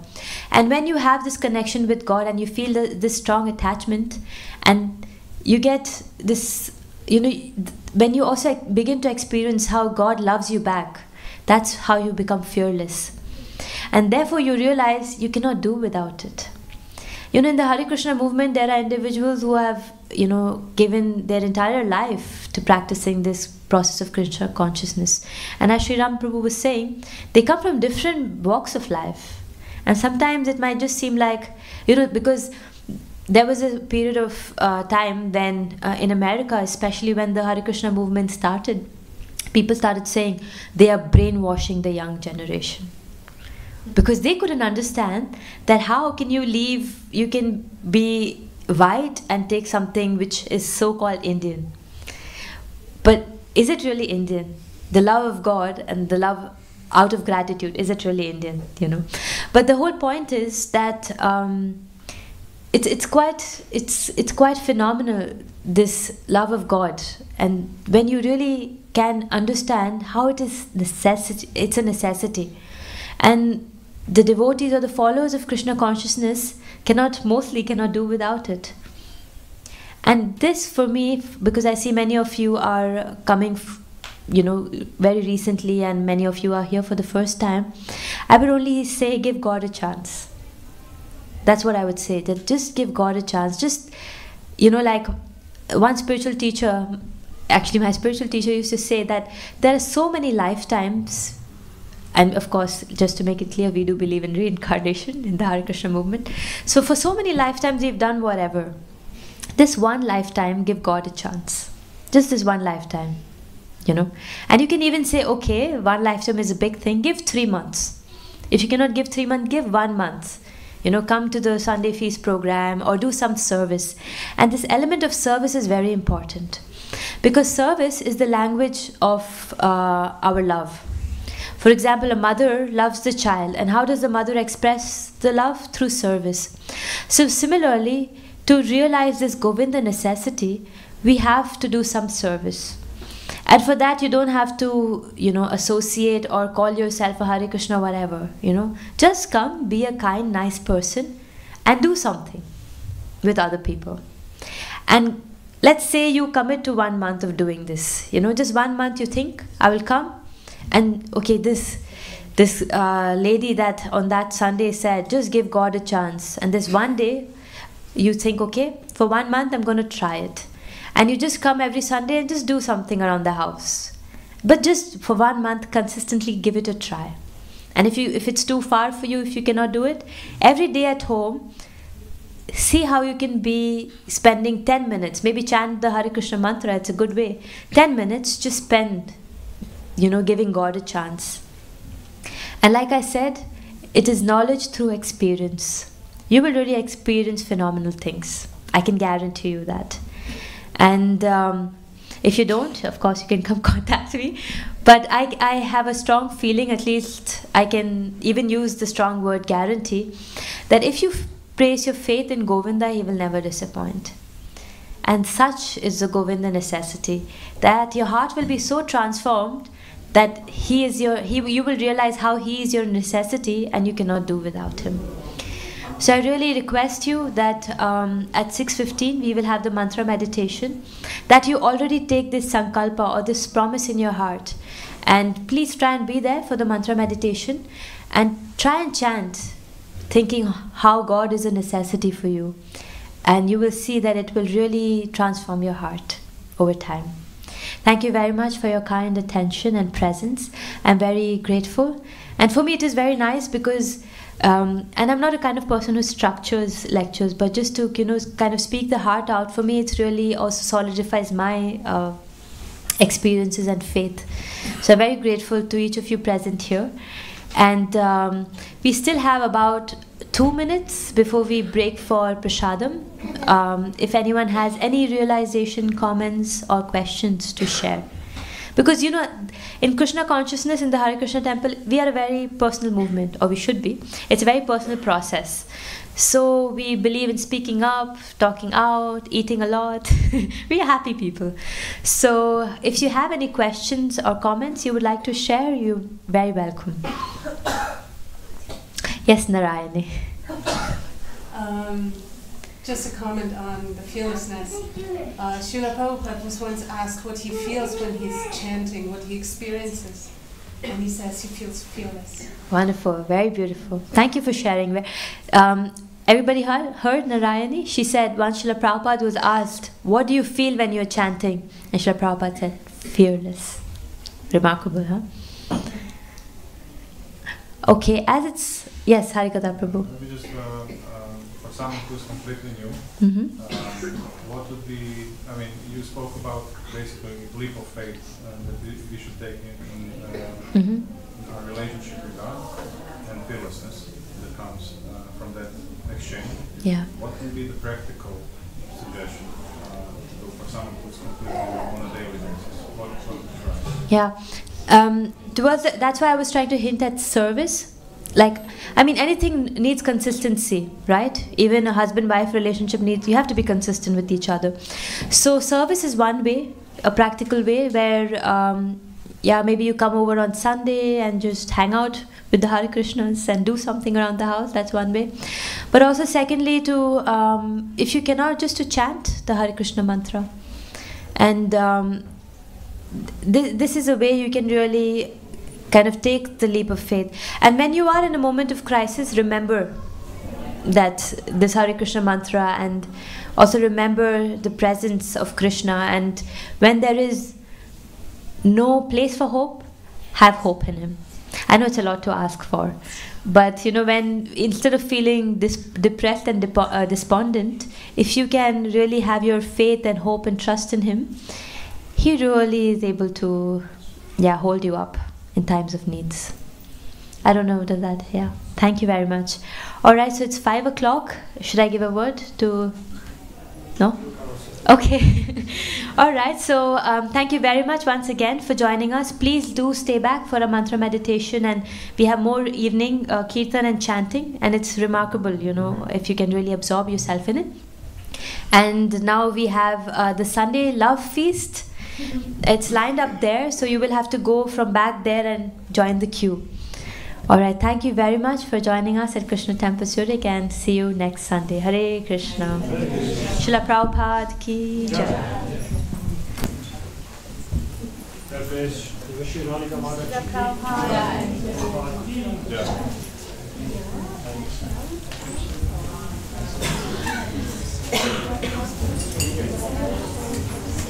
And when you have this connection with God and you feel this strong attachment, and you get this, when you also begin to experience how God loves you back, that's how you become fearless. And therefore you realize you cannot do without it. In the Hare Krishna movement, there are individuals who have, given their entire life to practicing this process of Krishna consciousness. And as Sri Ram Prabhu was saying, they come from different walks of life. And sometimes it might just seem like, because there was a period of time when in America, especially when the Hare Krishna movement started, people started saying they are brainwashing the young generation. Because they couldn't understand that how can you can be white and take something which is so-called Indian. But is it really Indian? The love of God and the love out of gratitude, is it really Indian? But the whole point is that it's quite phenomenal, this love of God. And when you really can understand how it is necessity, it's a necessity. And the devotees or the followers of Krishna consciousness cannot do without it. And this for me, because I see many of you are coming, very recently, and many of you are here for the first time, I would only say give God a chance. That's what I would say, that just give God a chance. Just, like one spiritual teacher, actually my spiritual teacher used to say that there are so many lifetimes. And of course, just to make it clear, we do believe in reincarnation in the Hare Krishna movement. So for so many lifetimes, we've done whatever. This one lifetime, give God a chance. Just this one lifetime, And you can even say, okay, one lifetime is a big thing. Give 3 months. If you cannot give 3 months, give 1 month. Come to the Sunday feast program or do some service. And this element of service is very important. Because service is the language of our love. For example, a mother loves the child, and how does the mother express the love? Through service. So similarly, to realize this Govinda necessity, we have to do some service. And for that, you don't have to, associate or call yourself a Hare Krishna, whatever, Just come, be a kind, nice person, and do something with other people. And let's say you commit to 1 month of doing this. Just 1 month you think, I will come, and okay, this lady that on that Sunday said, just give God a chance. And this one day, you think, okay, for 1 month I'm going to try it. And you just come every Sunday and just do something around the house. But just for 1 month, consistently give it a try. And if it's too far for you, if you cannot do it, every day at home, see how you can be spending 10 minutes. Maybe chant the Hare Krishna mantra, it's a good way. 10 minutes, just spend, giving God a chance. And like I said, it is knowledge through experience. You will really experience phenomenal things. I can guarantee you that. And if you don't, of course, you can come contact me. But I have a strong feeling, at least I can even use the strong word guarantee, that if you place your faith in Govinda, he will never disappoint. And such is the Govinda necessity, that your heart will be so transformed that you will realize how he is your necessity and you cannot do without him. So I really request you that at 6:15 we will have the mantra meditation, that you already take this sankalpa or this promise in your heart, and please try and be there for the mantra meditation and try and chant, thinking how God is a necessity for you, and you will see that it will really transform your heart over time. Thank you very much for your kind attention and presence. I'm very grateful. And for me it is very nice because, and I'm not a kind of person who structures lectures, but just to kind of speak the heart out, for me it really also solidifies my experiences and faith. So I'm very grateful to each of you present here. And we still have about 2 minutes before we break for prasadam. If anyone has any realization, comments or questions to share. Because in Krishna consciousness, in the Hare Krishna temple, we are a very personal movement, or we should be. It's a very personal process. So we believe in speaking up, talking out, eating a lot. We are happy people. So if you have any questions or comments you would like to share, you're very welcome. Yes, Narayani. Just a comment on the fearlessness. Srila Prabhupada was once asked what he feels when he's chanting, what he experiences. And he says he feels fearless. Wonderful, very beautiful. Thank you for sharing. Everybody heard Narayani? She said once Srila Prabhupada was asked, what do you feel when you're chanting? And Srila Prabhupada said, fearless. Remarkable, huh? Okay, as it's... Yes, Harikatha Prabhu. Maybe just for someone who's completely new, what would be... I mean, you spoke about basically leap of faith that we should take in our relationship with God, and fearlessness that comes from that exchange. Yeah. What would be the practical suggestion for someone who's completely on a daily basis? What to try? Yeah. That's why I was trying to hint at service. Anything needs consistency, right? Even a husband-wife relationship you have to be consistent with each other. So service is one way, a practical way where, maybe you come over on Sunday and just hang out with the Hare Krishnas and do something around the house. That's one way. But also secondly, if you cannot, just to chant the Hare Krishna mantra. And this is a way you can really kind of take the leap of faith. And when you are in a moment of crisis, remember that this Hare Krishna mantra, and also remember the presence of Krishna. And when there is no place for hope, have hope in him. I know it's a lot to ask for, but when instead of feeling depressed and despondent, if you can really have your faith and hope and trust in him, he really is able to hold you up in times of needs. I don't know, does that, Thank you very much. Alright, so it's 5 o'clock. Should I give a word to... No? Okay. Alright, so thank you very much once again for joining us. Please do stay back for a mantra meditation, and we have more evening kirtan and chanting, and it's remarkable, if you can really absorb yourself in it. And now we have the Sunday Love Feast. It's lined up there, so you will have to go from back there and join the queue. Alright, thank you very much for joining us at Krishna Temple Zurich, and see you next Sunday. Hare Krishna. Srila Prabhupada ki jai. Devasri Radhika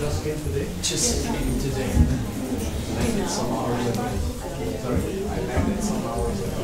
Just came today? Just came today. Landed some hours ago. Sorry, I landed some hours ago.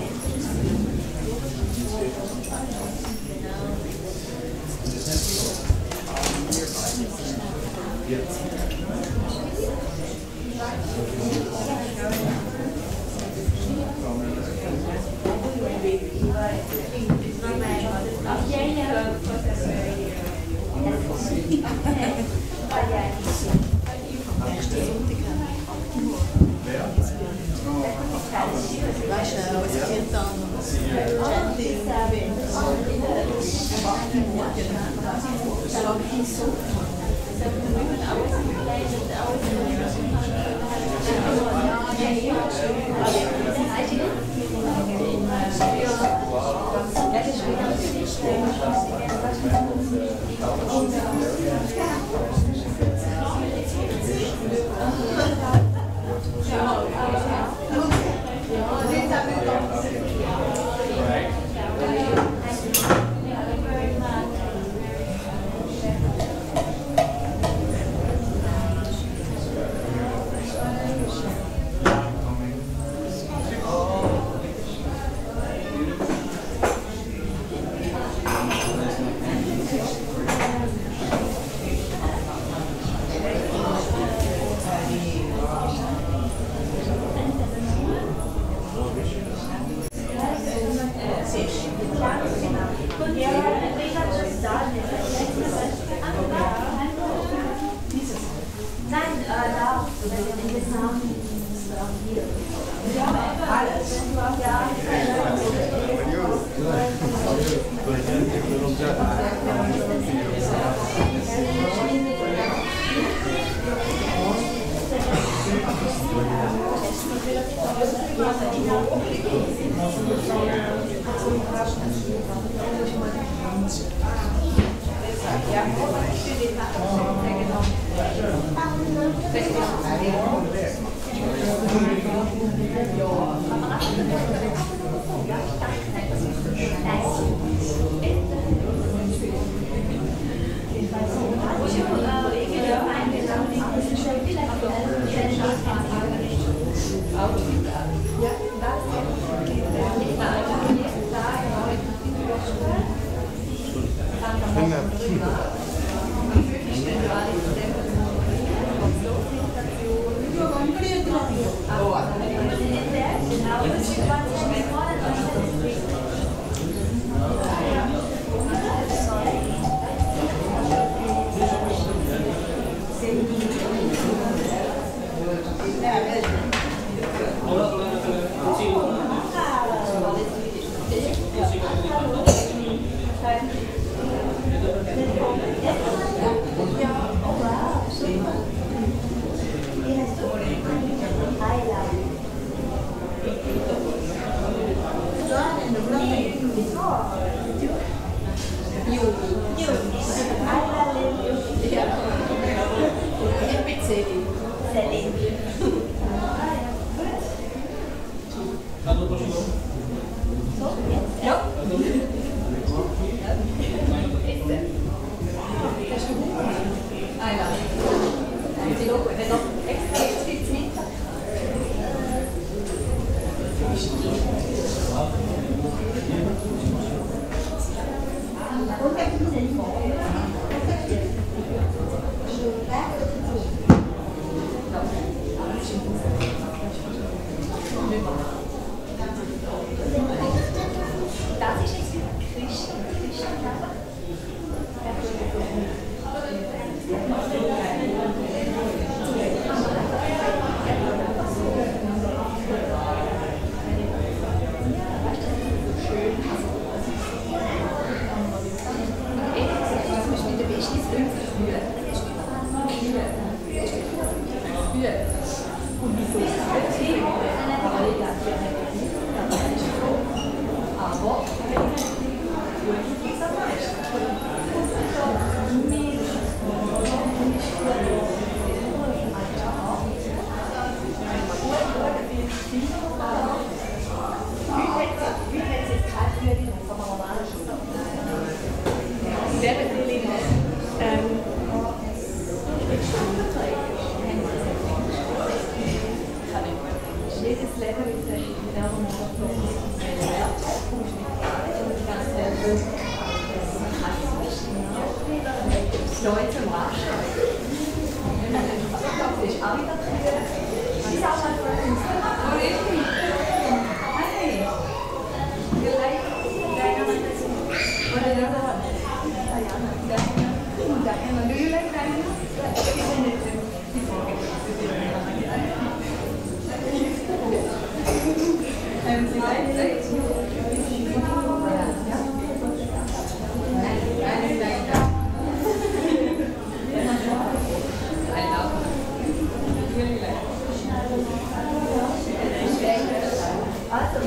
definitely Leute im Arsch. Ich auch wieder ist auch mal für uns. Hey. Vielleicht deiner oder der Diana. Do you like Diana? Sie likes it. Also,